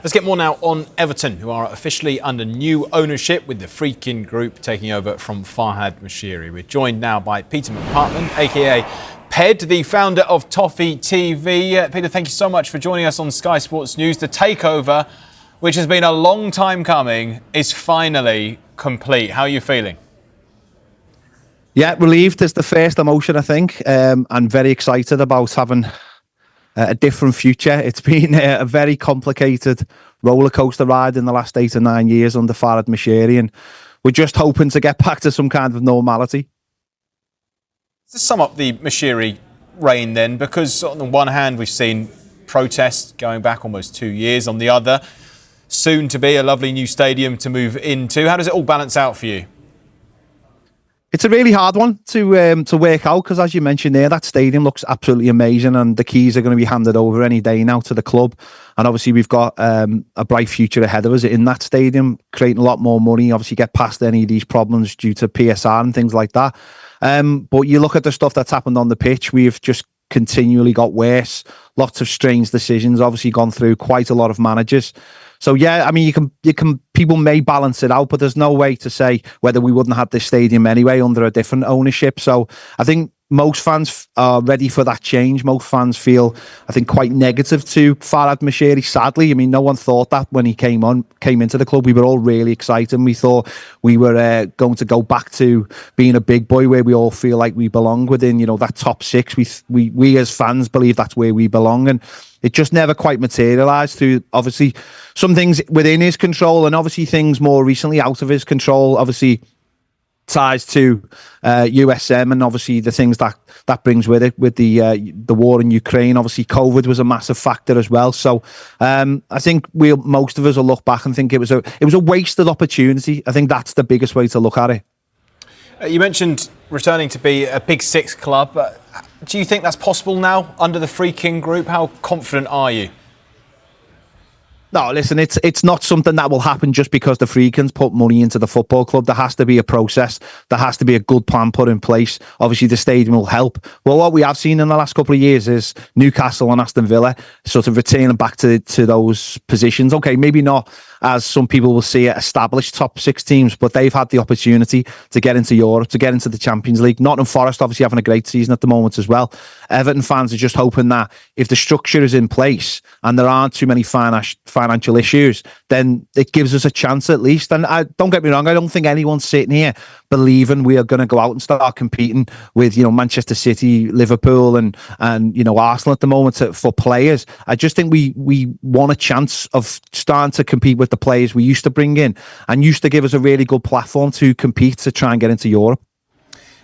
Let's get more now on Everton, who are officially under new ownership with the Friedkin Group taking over from Farhad Moshiri. We're joined now by Peter McPartland, aka PED, the founder of Toffee TV. Peter, thank you so much for joining us on Sky Sports News. The takeover, which has been a long time coming, is finally complete. How are you feeling? Yeah, relieved is the first emotion, I think. I'm very excited about having a different future. It's been a very complicated roller coaster ride in the last 8 or 9 years under Farhad Moshiri, and we're just hoping to get back to some kind of normality. To sum up the Moshiri reign then, because on the one hand we've seen protests going back almost 2 years, on the other, soon to be a lovely new stadium to move into. How does it all balance out for you? It's a really hard one to work out because, as you mentioned there, that stadium looks absolutely amazing, and the keys are going to be handed over any day now to the club. And obviously, we've got a bright future ahead of us in that stadium, creating a lot more money. Obviously, get past any of these problems due to PSR and things like that. But you look at the stuff that's happened on the pitch, we've just continually got worse. Lots of strange decisions. Obviously, gone through quite a lot of managers. So yeah, I mean, you can. People may balance it out, but there's no way to say whether we wouldn't have this stadium anyway under a different ownership. So I think most fans are ready for that change. Most fans feel, I think, quite negative to Farhad Moshiri. Sadly, I mean, no one thought that when he came into the club. We were all really excited. We thought we were going to go back to being a big boy where we all feel like we belong within, that top six. We as fans believe that's where we belong, and it just never quite materialised through, obviously, some things within his control and obviously things more recently out of his control. Obviously, ties to USM and obviously the things that brings with it, with the war in Ukraine. Obviously, COVID was a massive factor as well. So I think most of us will look back and think it was a wasted opportunity. I think that's the biggest way to look at it. You mentioned returning to be a Big Six club. Do you think that's possible now under the Friedkin Group? How confident are you? No, listen, it's not something that will happen just because the Friedkins put money into the football club. There has to be a process. There has to be a good plan put in place. Obviously, the stadium will help. Well, what we have seen in the last couple of years is Newcastle and Aston Villa sort of returning back to those positions. Okay, maybe not as some people will see it, established top six teams, but they've had the opportunity to get into Europe, to get into the Champions League. Nottingham Forest obviously having a great season at the moment as well. Everton fans are just hoping that if the structure is in place and there aren't too many financial issues, then it gives us a chance at least. And don't get me wrong, I don't think anyone's sitting here believing we are going to go out and start competing with Manchester City, Liverpool and Arsenal at the moment for players. I just think we want a chance of starting to compete with the players we used to bring in and used to give us a really good platform to compete to try and get into Europe.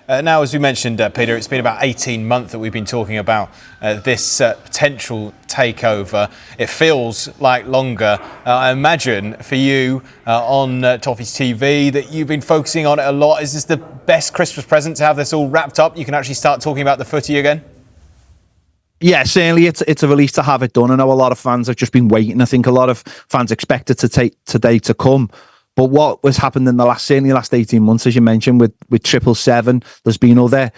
Now, as we mentioned, Peter, it's been about 18 months that we've been talking about this potential takeover. It feels like longer. I imagine for you on Toffee's TV that you've been focusing on it a lot. Is this the best Christmas present to have this all wrapped up? You can actually start talking about the footy again? Yeah, certainly it's a relief to have it done. I know a lot of fans have just been waiting. I think a lot of fans expected to take today to come. But what was happened in the last 18 months, as you mentioned, with 777, there's been other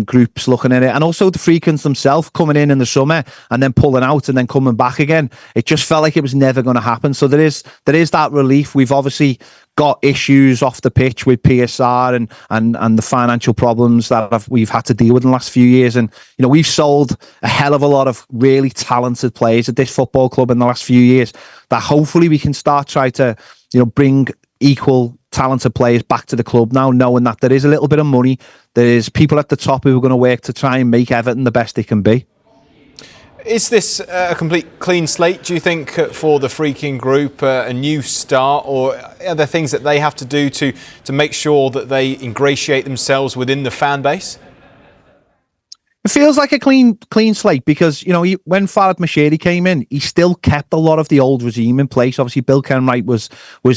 groups looking at it. And also the Friedkins themselves coming in the summer and then pulling out and then coming back again. It just felt like it was never going to happen. So there is that relief. We've obviously got issues off the pitch with PSR and the financial problems that we've had to deal with in the last few years. And, we've sold a hell of a lot of really talented players at this football club in the last few years that hopefully we can start try to bring equal talented players back to the club now, knowing that there is a little bit of money. There's people at the top who are going to work to try and make Everton the best they can be. Is this a complete clean slate, do you think, for the Friedkin Group, a new start, or are there things that they have to do to make sure that they ingratiate themselves within the fan base? It feels like a clean slate because, when Farhad Moshiri came in, he still kept a lot of the old regime in place. Obviously, Bill Kenwright was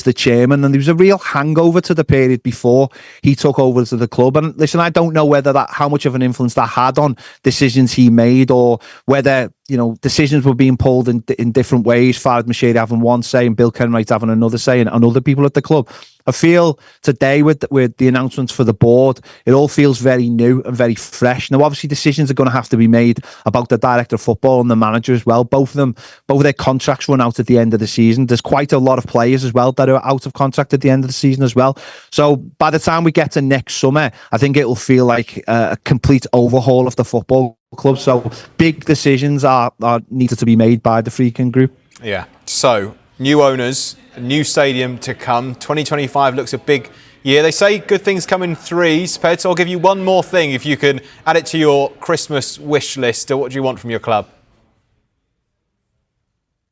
the chairman, and there was a real hangover to the period before he took over to the club. And listen, I don't know how much of an influence that had on decisions he made, or whether decisions were being pulled in different ways. Farhad Moshiri having one say and Bill Kenwright having another say, and other people at the club. I feel today with the announcements for the board, it all feels very new and very fresh. Now, obviously, decisions are going to have to be made about the director of football and the manager as well. Both of their contracts run out at the end of the season. There's quite a lot of players as well that are out of contract at the end of the season as well. So by the time we get to next summer, I think it will feel like a complete overhaul of the football club. So big decisions are needed to be made by the Freakin' Group. Yeah. So new owners, a new stadium to come. 2025 looks a big year. They say good things come in threes. Ped, so I'll give you one more thing. If you can add it to your Christmas wish list, what do you want from your club?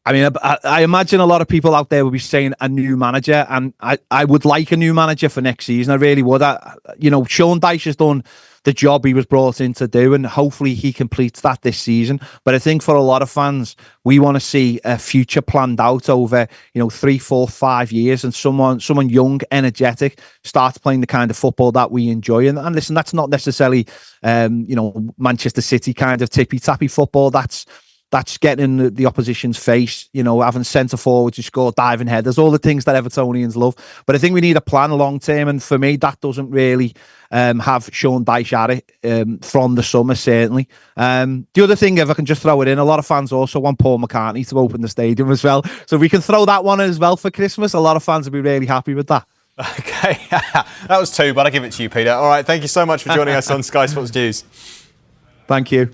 I mean, I imagine a lot of people out there will be saying a new manager, and I would like a new manager for next season. I really would. Sean Dyche has done the job he was brought in to do, and hopefully he completes that this season. But I think for a lot of fans, we want to see a future planned out over 3, 4, 5 years, and someone young, energetic, starts playing the kind of football that we enjoy. And listen, that's not necessarily Manchester City kind of tippy-tappy football. That's getting in the opposition's face, having centre forwards who score diving headers, all the things that Evertonians love. But I think we need a plan long term, and for me, that doesn't really have Sean Dyche at it from the summer, certainly. The other thing, if I can just throw it in, a lot of fans also want Paul McCartney to open the stadium as well. So we can throw that one as well for Christmas. A lot of fans will be really happy with that. Okay, that was two, but I give it to you, Peter. All right, thank you so much for joining us on Sky Sports News. Thank you.